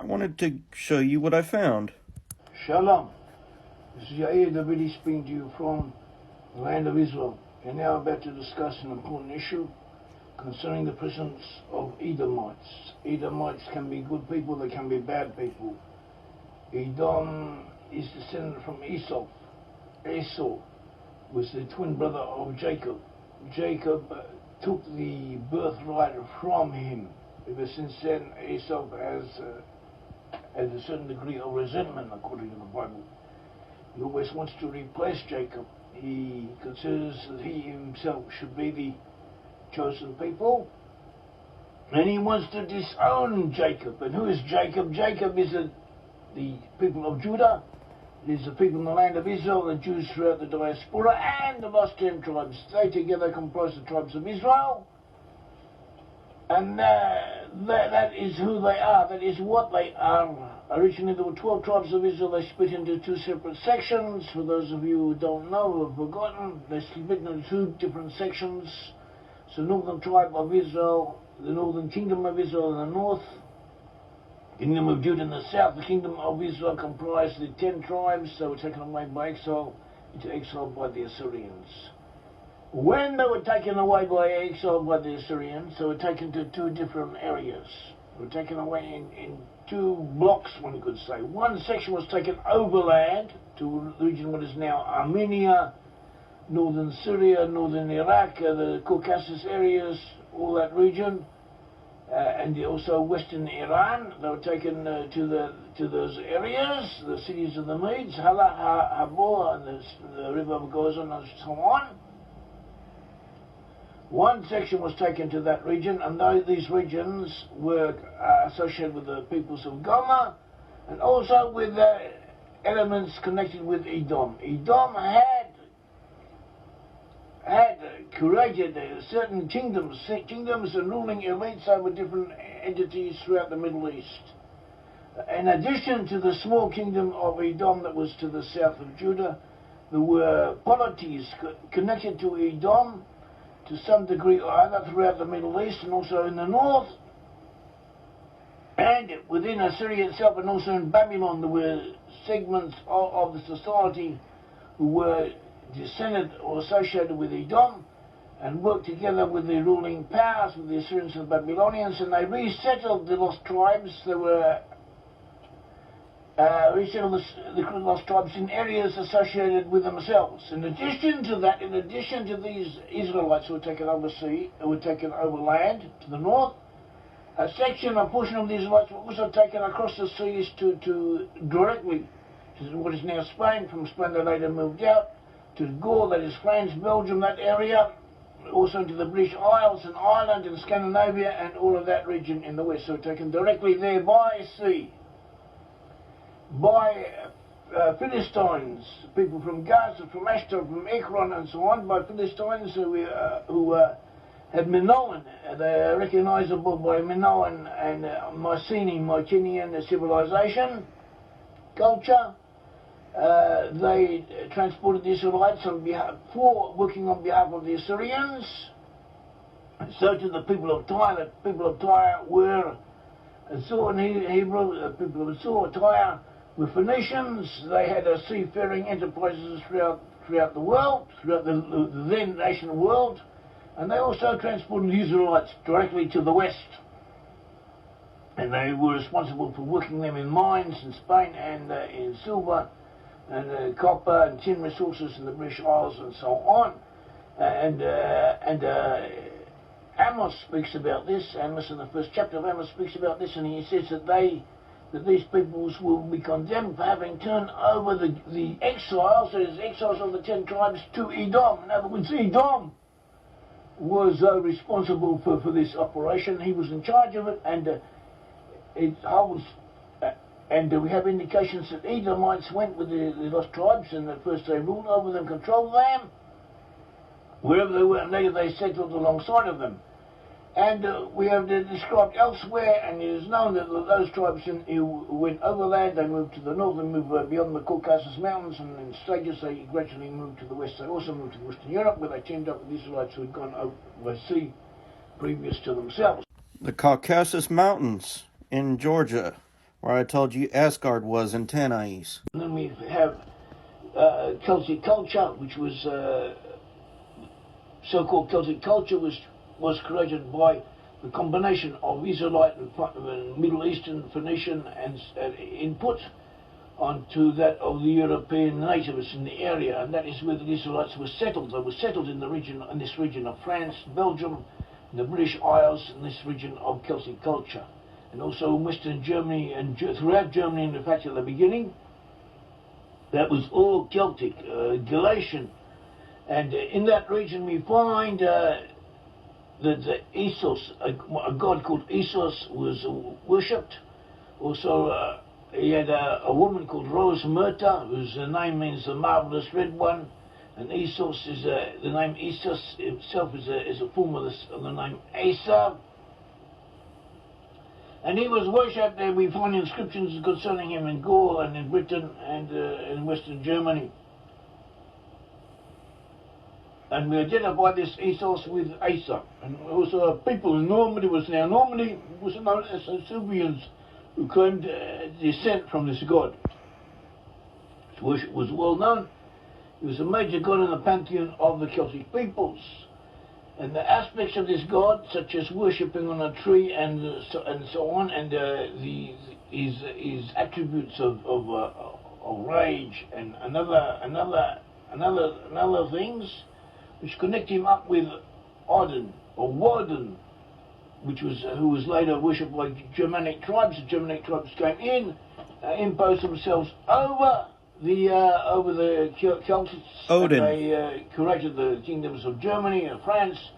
I wanted to show you what I found. Shalom. This is Yair Davidi speaking to you from the land of Israel. We're now about to discuss an important issue concerning the presence of Edomites. Edomites can be good people, they can be bad people. Edom is descended from Esau. Esau was the twin brother of Jacob. Jacob took the birthright from him. Ever since then, Esau has a certain degree of resentment, according to the Bible. He always wants to replace Jacob. He considers that he himself should be the chosen people, and he wants to disown Jacob. And who is Jacob? Jacob is the people of Judah. It is the people in the land of Israel, the Jews throughout the diaspora, and the lost 10 tribes. They together comprise the tribes of Israel. And that is who they are. That is what they are. Originally, there were 12 tribes of Israel. They split into 2 separate sections. For those of you who don't know or have forgotten, they split into 2 different sections. So, northern tribe of Israel, the northern kingdom of Israel in the north, kingdom of Judah in the south. The kingdom of Israel comprised the 10 tribes. They were taken away by exile, into exile by the Assyrians. When they were taken away by exile by the Assyrians, they were taken to 2 different areas. They were taken away in 2 blocks, one could say. One section was taken overland to the region what is now Armenia, northern Syria, northern Iraq, the Caucasus areas, all that region, and also western Iran. They were taken to those areas, the cities of the Medes, Hala, Habor, and the river of Gozan, and so on. One section was taken to that region, and these regions were associated with the peoples of Gomer, and also with elements connected with Edom. Edom had created certain kingdoms and ruling elites over different entities throughout the Middle East. In addition to the small kingdom of Edom that was to the south of Judah, there were polities connected to Edom to some degree or other throughout the Middle East and also in the north. And within Assyria itself and also in Babylon, there were segments of the society who were descended or associated with Edom and worked together with the ruling powers, with the Assyrians and the Babylonians, and they resettled the lost tribes. They were resettled the lost tribes in areas associated with themselves. In addition to that, in addition to these Israelites who were taken overseas, who were taken overland to the north, a portion of the Israelites were also taken across the seas to directly to what is now Spain. From Spain they later moved out to Gaul, that is France, Belgium, that area, also to the British Isles and Ireland and Scandinavia and all of that region in the west. So taken directly there by sea, by Philistines, people from Gaza, from Ashdod, from Ekron and so on, by Philistines who had Minoan. They are recognizable by Minoan and Mycenaean civilization, culture. They transported the Israelites working on behalf of the Assyrians. So to the people of Tyre. The people of Tyre were Esau in Hebrew. The people of Esau, Tyre, were Phoenicians. They had seafaring enterprises throughout the world, throughout the then nation world, and they also transported the Israelites directly to the west. And they were responsible for working them in mines in Spain and in silver and copper and tin resources in the British Isles and so on. Amos speaks about this. Amos, in the first chapter of Amos, speaks about this, and he says that these peoples will be condemned for having turned over the exiles, that is, exiles of the 10 tribes, to Edom. In other words, Edom was responsible for this operation. He was in charge of it, and we have indications that Edomites went with the lost tribes, and at first they ruled over them, controlled them, wherever they were, and later they settled alongside of them. And we have described elsewhere, and it is known that those tribes who went overland, they moved to the north, they moved beyond the Caucasus Mountains, and in stages they gradually moved to the west. They also moved to Western Europe, where they teamed up with the Israelites who had gone over by sea previous to themselves. The Caucasus Mountains in Georgia, Where I told you Asgard was in Tanais. And then we have Celtic culture, which was so-called Celtic culture was created by the combination of Israelite and Middle Eastern Phoenician and input onto that of the European natives in the area, and that is where the Israelites were settled. They were settled in this region of France, Belgium, the British Isles, and this region of Celtic culture, and also in Western Germany and throughout Germany. In fact, at the beginning, that was all Celtic, Galatian, and in that region we find that Esau, a god called Esau, was worshipped. Also, he had a woman called Rose Myrta, whose name means the marvelous red one, and Esau is the name Esau itself is a form of the name Esau. And he was worshipped, and we find inscriptions concerning him in Gaul and in Britain and in Western Germany. And we identify this Esau with Asa. And also people in Normandy was known as the Silvians, who claimed descent from this god. His worship was well known. He was a major god in the pantheon of the Celtic peoples. And the aspects of this god, such as worshipping on a tree and so on, and his attributes of rage and another things, which connect him up with Odin or Woden, who was later worshipped by Germanic tribes. The Germanic tribes came in, imposed themselves over the Celts. Odin. And they created the kingdoms of Germany and France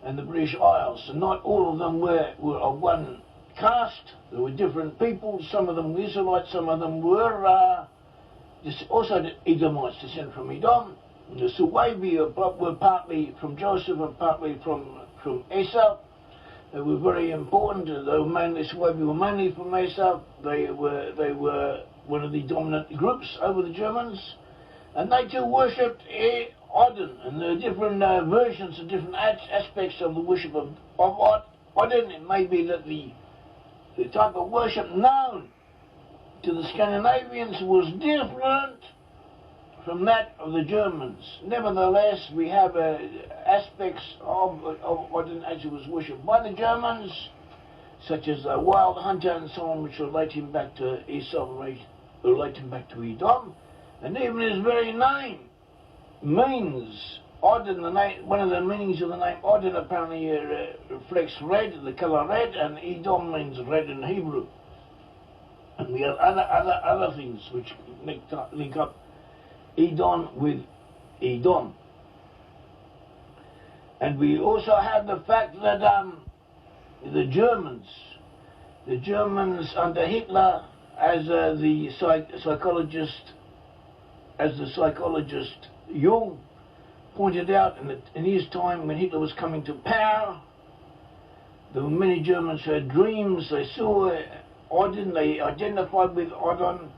and the British Isles. And not all of them were of one caste. There were different people. Some of them were Israelites. Some of them were also the Edomites, descended from Edom. And the Suwabi were partly from Joseph and partly from Esau. They were very important. Suwabi were mainly from Esau. They were one of the dominant groups over the Germans, and they too worshipped Odin. And there are different versions and different aspects of the worship of Odin. It may be that the type of worship known to the Scandinavians was different from that of the Germans. Nevertheless, we have aspects of Odin as it was worshipped by the Germans, such as a wild hunter and so on, which relate him back to Esau, relate him back to Edom. And even his very name means Odin. One of the meanings of the name Odin apparently reflects red, the color red, and Edom means red in Hebrew. And we have other things which link up Edom with Edom. And we also have the fact that the Germans under Hitler, as the psychologist Jung pointed out in his time when Hitler was coming to power, there were many Germans who had dreams. They saw Odin, they identified with Odin,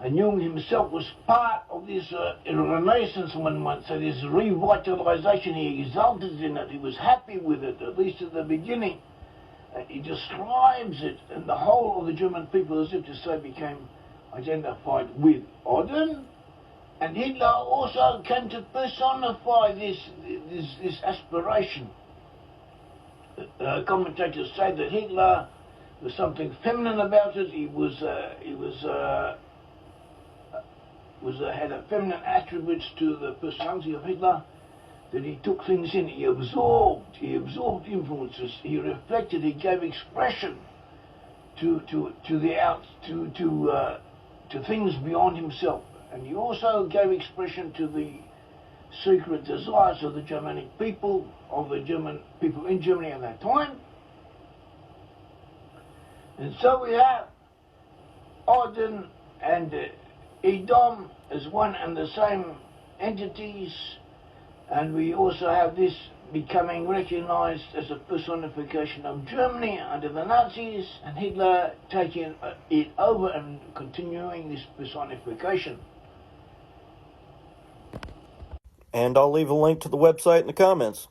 and Jung himself was part of this renaissance, one might say, this revitalization. He exulted in it, he was happy with it, at least at the beginning. He describes it, and the whole of the German people, as if to say, became identified with Odin. And Hitler also came to personify this aspiration. Commentators say that Hitler was something feminine about it. He had feminine attributes to the personality of Hitler. That he took things in, he absorbed influences, he reflected, he gave expression to things beyond himself, and he also gave expression to the secret desires of the Germanic people, of the German people in Germany at that time. And so we have Odin and Edom as one and the same entities. And we also have this becoming recognized as a personification of Germany under the Nazis, and Hitler taking it over and continuing this personification. And I'll leave a link to the website in the comments.